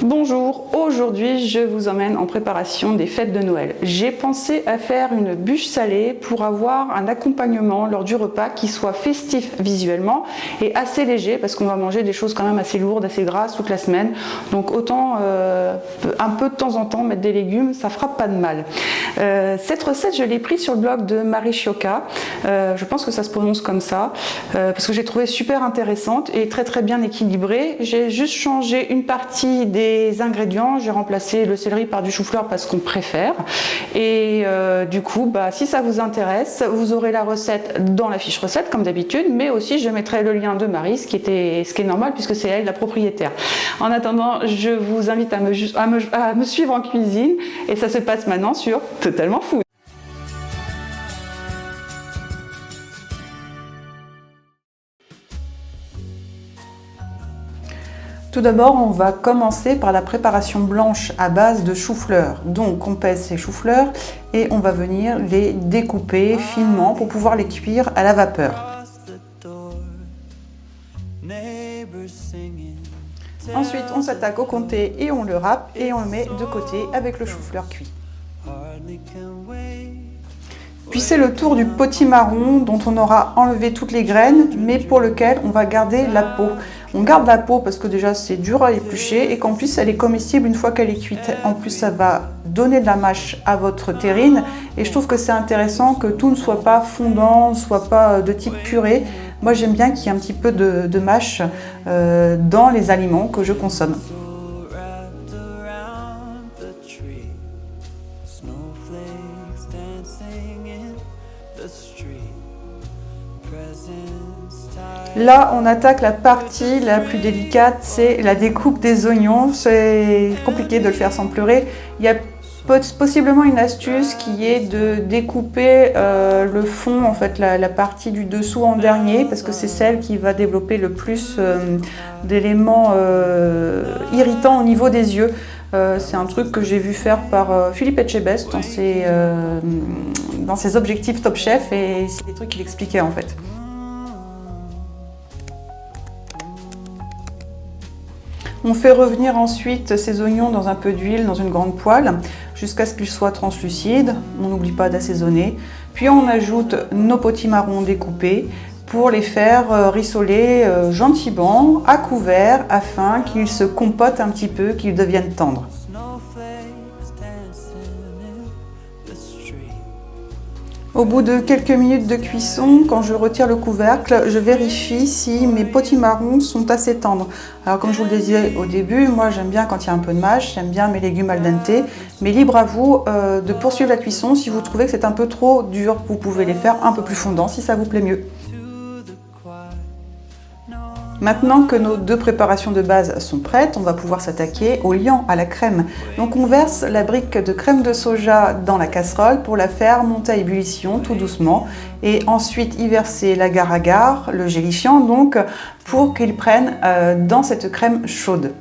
Bonjour, aujourd'hui je vous emmène en préparation des fêtes de Noël. J'ai pensé à faire une bûche salée pour avoir un accompagnement lors du repas qui soit festif visuellement et assez léger parce qu'on va manger des choses quand même assez lourdes, assez grasses toute la semaine. Donc autant un peu de temps en temps mettre des légumes, ça fera pas de mal. Cette recette je l'ai prise sur le blog de Marie Chioca, je pense que ça se prononce comme ça, parce que j'ai trouvé super intéressante et très bien équilibrée. J'ai juste changé une partie des ingrédients, j'ai remplacé le céleri par du chou-fleur parce qu'on préfère. Et du coup, si ça vous intéresse, vous aurez la recette dans la fiche recette comme d'habitude, mais aussi je mettrai le lien de Marie, ce qui est normal puisque c'est elle la propriétaire. En attendant, je vous invite à me suivre en cuisine et ça se passe maintenant sur Totalement Food. Tout d'abord, on va commencer par la préparation blanche à base de chou-fleur. Donc, on pèse ces choux-fleurs et on va venir les découper finement pour pouvoir les cuire à la vapeur. Ensuite, on s'attaque au comté et on le râpe et on le met de côté avec le chou-fleur cuit. Puis c'est le tour du potimarron dont on aura enlevé toutes les graines, mais pour lequel on va garder la peau. On garde la peau parce que déjà c'est dur à éplucher et qu'en plus elle est comestible une fois qu'elle est cuite. En plus ça va donner de la mâche à votre terrine et je trouve que c'est intéressant que tout ne soit pas fondant, ne soit pas de type purée. Moi j'aime bien qu'il y ait un petit peu de mâche dans les aliments que je consomme. Là, on attaque la partie la plus délicate, c'est la découpe des oignons. C'est compliqué de le faire sans pleurer. Il y a possiblement une astuce qui est de découper le fond, en fait, la partie du dessous en dernier, parce que c'est celle qui va développer le plus d'éléments irritants au niveau des yeux. C'est un truc que j'ai vu faire par Philippe Etchebest dans ses objectifs Top Chef et c'est des trucs qu'il expliquait en fait. On fait revenir ensuite ces oignons dans un peu d'huile, dans une grande poêle, jusqu'à ce qu'ils soient translucides. On n'oublie pas d'assaisonner. Puis on ajoute nos potimarrons découpés pour les faire rissoler gentiment à couvert afin qu'ils se compotent un petit peu, qu'ils deviennent tendres. Au bout de quelques minutes de cuisson, quand je retire le couvercle, je vérifie si mes potimarrons sont assez tendres. Alors comme je vous le disais au début, moi j'aime bien quand il y a un peu de mâche, j'aime bien mes légumes al dente, mais libre à vous de poursuivre la cuisson. Si vous trouvez que c'est un peu trop dur, vous pouvez les faire un peu plus fondants si ça vous plaît mieux. Maintenant que nos deux préparations de base sont prêtes, on va pouvoir s'attaquer au liant, à la crème. Donc on verse la brique de crème de soja dans la casserole pour la faire monter à ébullition tout doucement et ensuite y verser l'agar-agar, le gélifiant donc, pour qu'il prenne dans cette crème chaude.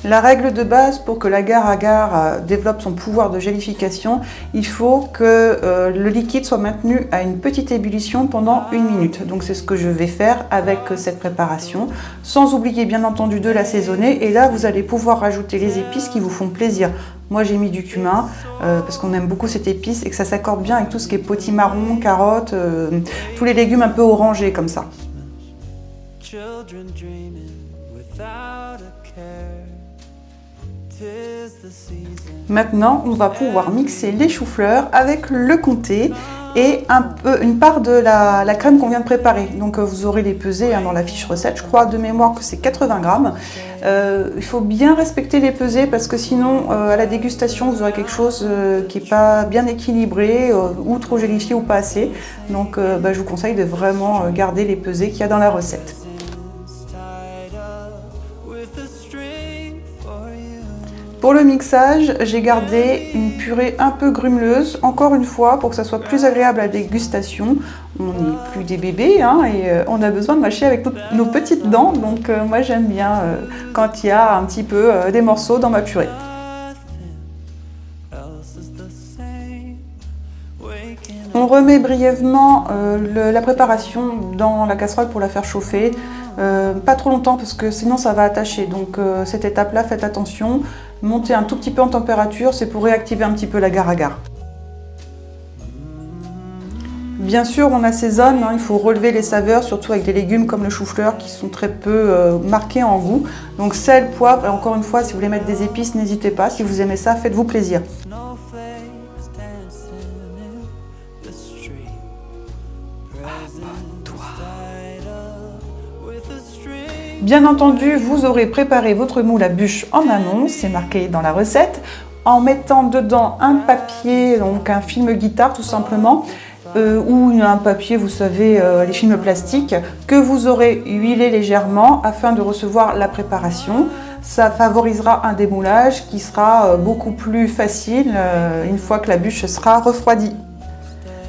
La règle de base pour que l'agar-agar développe son pouvoir de gélification, il faut que le liquide soit maintenu à une petite ébullition pendant 1 minute. Donc c'est ce que je vais faire avec cette préparation, sans oublier bien entendu de l'assaisonner. Et là, vous allez pouvoir rajouter les épices qui vous font plaisir. Moi j'ai mis du cumin parce qu'on aime beaucoup cette épice et que ça s'accorde bien avec tout ce qui est potimarron, carottes, tous les légumes un peu orangés comme ça. Maintenant, on va pouvoir mixer les choux-fleurs avec le comté et une part de la crème qu'on vient de préparer. Donc vous aurez les pesées dans la fiche recette. Je crois de mémoire que c'est 80 grammes. Il faut bien respecter les pesées parce que sinon, à la dégustation, vous aurez quelque chose qui n'est pas bien équilibré ou trop gélifié ou pas assez. Donc je vous conseille de vraiment garder les pesées qu'il y a dans la recette. Pour le mixage, j'ai gardé une purée un peu grumeleuse, encore une fois, pour que ça soit plus agréable à la dégustation. On n'est plus des bébés et on a besoin de mâcher avec nos petites dents, donc moi j'aime bien quand il y a un petit peu des morceaux dans ma purée. On On remet brièvement la préparation dans la casserole pour la faire chauffer. Pas trop longtemps parce que sinon ça va attacher. Donc cette étape-là, faites attention. Montez un tout petit peu en température, c'est pour réactiver un petit peu l'agar-agar. Bien sûr, on assaisonne, hein, il faut relever les saveurs, surtout avec des légumes comme le chou-fleur qui sont très peu marqués en goût. Donc sel, poivre, et encore une fois, si vous voulez mettre des épices, n'hésitez pas. Si vous aimez ça, faites-vous plaisir. Bien entendu, vous aurez préparé votre moule à bûche en amont, c'est marqué dans la recette, en mettant dedans un papier, donc un film guitare tout simplement, ou un papier, vous savez, les films plastiques, que vous aurez huilé légèrement afin de recevoir la préparation. Ça favorisera un démoulage qui sera beaucoup plus facile une fois que la bûche sera refroidie.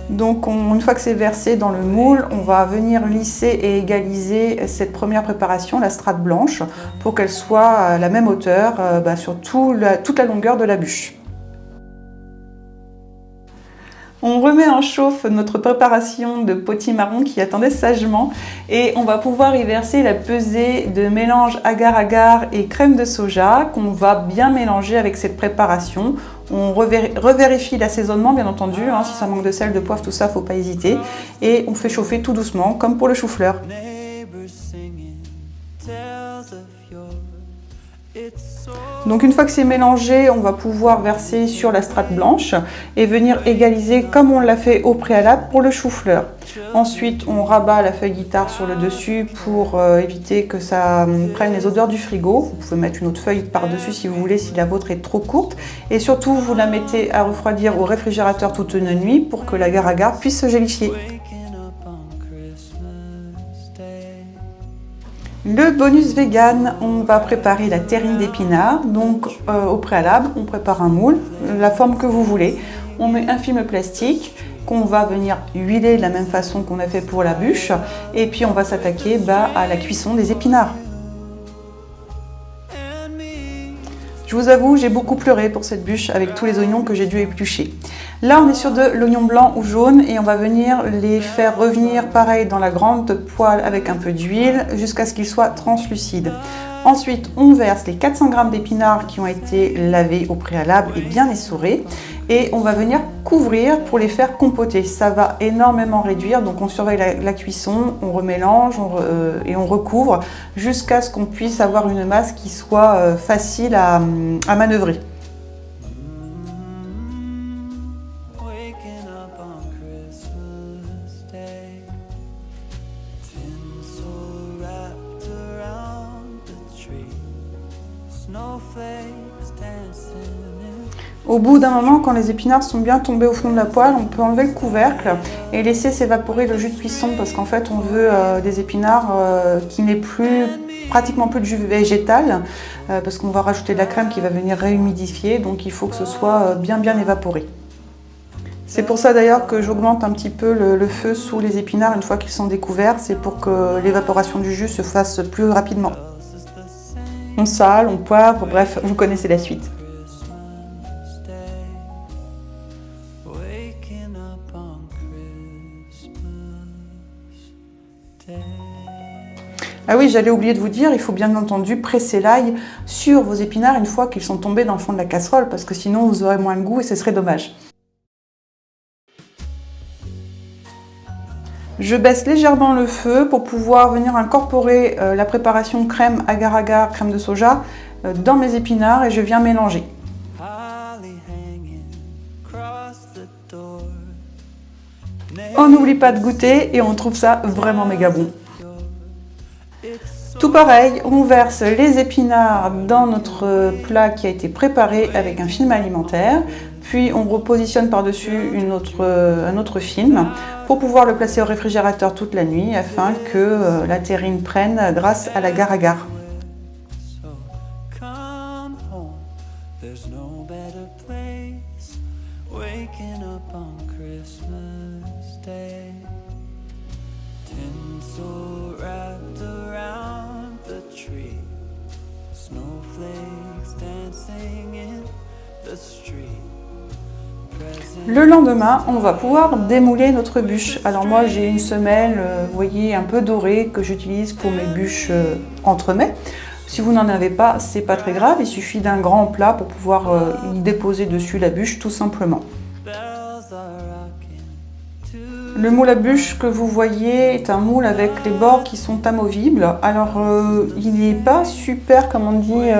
Donc une fois que c'est versé dans le moule, on va venir lisser et égaliser cette première préparation, la strate blanche, pour qu'elle soit à la même hauteur sur toute la longueur de la bûche. On remet en chauffe notre préparation de potimarron qui attendait sagement et on va pouvoir y verser la pesée de mélange agar-agar et crème de soja qu'on va bien mélanger avec cette préparation. On revérifie l'assaisonnement bien entendu, hein, si ça manque de sel, de poivre, tout ça, faut pas hésiter. Et on fait chauffer tout doucement comme pour le chou-fleur. Donc une fois que c'est mélangé, on va pouvoir verser sur la strate blanche et venir égaliser comme on l'a fait au préalable pour le chou-fleur. Ensuite, on rabat la feuille guitare sur le dessus pour éviter que ça prenne les odeurs du frigo. Vous pouvez mettre une autre feuille par-dessus si vous voulez, si la vôtre est trop courte. Et surtout, vous la mettez à refroidir au réfrigérateur toute une nuit pour que l'agar-agar puisse se gélifier. Le bonus vegan, on va préparer la terrine d'épinards. Donc au préalable, on prépare un moule, la forme que vous voulez. On met un film plastique qu'on va venir huiler de la même façon qu'on a fait pour la bûche. Et puis on va s'attaquer à la cuisson des épinards. Je vous avoue, j'ai beaucoup pleuré pour cette bûche avec tous les oignons que j'ai dû éplucher. Là, on est sur de l'oignon blanc ou jaune et on va venir les faire revenir pareil dans la grande poêle avec un peu d'huile jusqu'à ce qu'ils soient translucides. Ensuite, on verse les 400 g d'épinards qui ont été lavés au préalable et bien essorés. Et on va venir couvrir pour les faire compoter. Ça va énormément réduire, donc on surveille la cuisson, on remélange et on recouvre jusqu'à ce qu'on puisse avoir une masse qui soit facile à manœuvrer. Au bout d'un moment, quand les épinards sont bien tombés au fond de la poêle, on peut enlever le couvercle et laisser s'évaporer le jus de cuisson parce qu'en fait on veut des épinards qui n'aient pratiquement plus de jus végétal parce qu'on va rajouter de la crème qui va venir réhumidifier, donc il faut que ce soit bien évaporé. C'est pour ça d'ailleurs que j'augmente un petit peu le feu sous les épinards une fois qu'ils sont découverts, c'est pour que l'évaporation du jus se fasse plus rapidement. On sale, on poivre, bref, vous connaissez la suite. Ah oui, j'allais oublier de vous dire, il faut bien entendu presser l'ail sur vos épinards une fois qu'ils sont tombés dans le fond de la casserole, parce que sinon vous aurez moins de goût et ce serait dommage. Je baisse légèrement le feu pour pouvoir venir incorporer la préparation crème agar-agar, crème de soja dans mes épinards et je viens mélanger. On n'oublie pas de goûter et on trouve ça vraiment méga bon. Tout pareil, on verse les épinards dans notre plat qui a été préparé avec un film alimentaire, puis on repositionne par-dessus un autre film pour pouvoir le placer au réfrigérateur toute la nuit afin que la terrine prenne grâce à l'agar-agar. Le lendemain, on va pouvoir démouler notre bûche. Alors moi j'ai une semelle, vous voyez, un peu dorée que j'utilise pour mes bûches entremets. Si vous n'en avez pas, c'est pas très grave, il suffit d'un grand plat pour pouvoir y déposer dessus la bûche tout simplement. Le moule à bûche que vous voyez est un moule avec les bords qui sont amovibles. Alors il n'est pas super, comme on dit,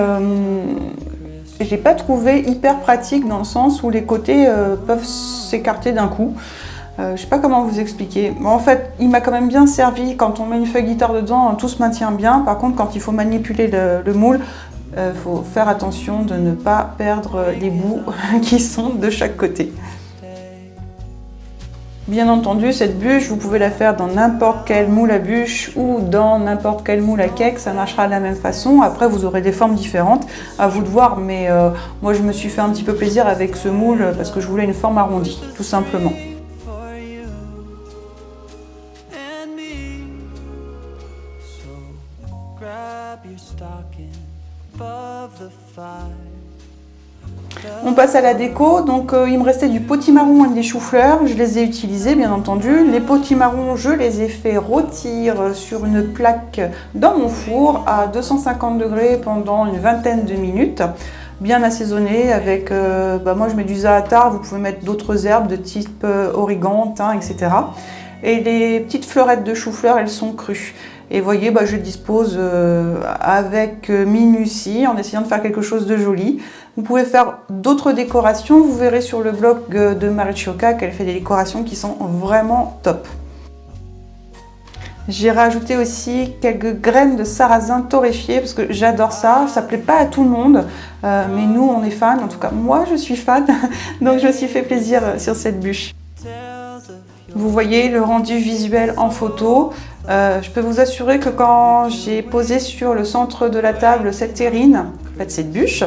je l'ai pas trouvé hyper pratique dans le sens où les côtés peuvent s'écarter d'un coup. Je sais pas comment vous expliquer. Bon, en fait, il m'a quand même bien servi. Quand on met une feuille guitare dedans, tout se maintient bien. Par contre, quand il faut manipuler le moule, faut faire attention de ne pas perdre les bouts qui sont de chaque côté. Bien entendu, cette bûche, vous pouvez la faire dans n'importe quel moule à bûche ou dans n'importe quel moule à cake, ça marchera de la même façon. Après, vous aurez des formes différentes, à vous de voir, mais moi je me suis fait un petit peu plaisir avec ce moule parce que je voulais une forme arrondie, tout simplement. On passe à la déco, donc il me restait du potimarron et des choux-fleurs, je les ai utilisés bien entendu. Les potimarrons, je les ai fait rôtir sur une plaque dans mon four à 250 degrés pendant une vingtaine de minutes. Bien assaisonné avec, moi je mets du za'atar, vous pouvez mettre d'autres herbes de type origan, thym, etc. Et les petites fleurettes de chou-fleur, elles sont crues. Et vous voyez, je dispose avec minutie en essayant de faire quelque chose de joli. Vous pouvez faire d'autres décorations. Vous verrez sur le blog de Marichioka qu'elle fait des décorations qui sont vraiment top. J'ai rajouté aussi quelques graines de sarrasin torréfiées parce que j'adore ça. Ça plaît pas à tout le monde, mais nous on est fans. En tout cas, moi je suis fan, donc je me suis fait plaisir sur cette bûche. Vous voyez le rendu visuel en photo. Je peux vous assurer que quand j'ai posé sur le centre de la table cette terrine, en fait cette bûche,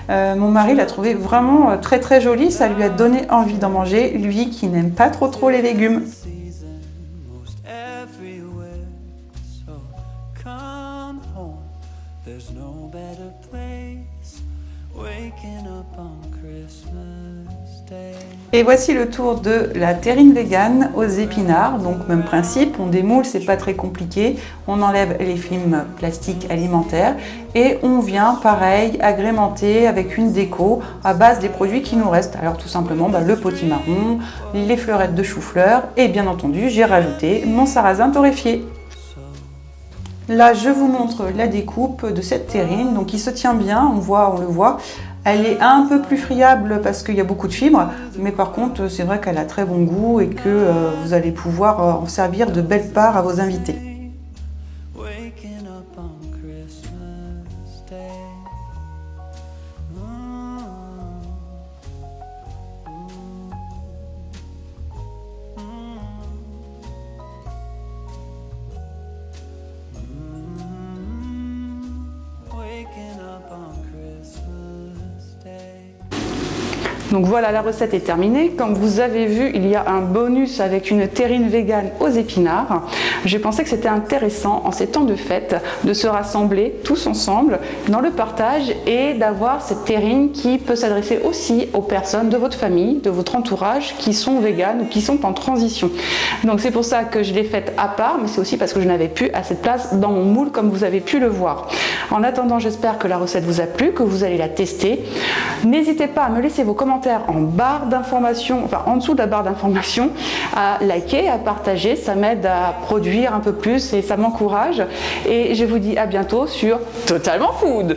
mon mari l'a trouvée vraiment très très jolie. Ça lui a donné envie d'en manger, lui qui n'aime pas trop les légumes. Et voici le tour de la terrine végane aux épinards. Donc même principe, on démoule, c'est pas très compliqué. On enlève les films plastiques alimentaires et on vient pareil agrémenter avec une déco à base des produits qui nous restent. Alors tout simplement le potimarron, les fleurettes de chou-fleur et bien entendu j'ai rajouté mon sarrasin torréfié. Là je vous montre la découpe de cette terrine, donc il se tient bien, on le voit. Elle est un peu plus friable parce qu'il y a beaucoup de fibres, mais par contre c'est vrai qu'elle a très bon goût et que vous allez pouvoir en servir de belles parts à vos invités. Donc voilà, la recette est terminée. Comme vous avez vu, il y a un bonus avec une terrine végane aux épinards. J'ai pensé que c'était intéressant en ces temps de fête de se rassembler tous ensemble dans le partage et d'avoir cette terrine qui peut s'adresser aussi aux personnes de votre famille, de votre entourage qui sont véganes ou qui sont en transition. Donc c'est pour ça que je l'ai faite à part, mais c'est aussi parce que je n'avais plus assez de place dans mon moule comme vous avez pu le voir. En attendant, j'espère que la recette vous a plu, que vous allez la tester. N'hésitez pas à me laisser vos commentaires en barre d'informations, enfin en dessous de la barre d'informations, à liker, à partager, ça m'aide à produire un peu plus et ça m'encourage. Et je vous dis à bientôt sur Totalement Food.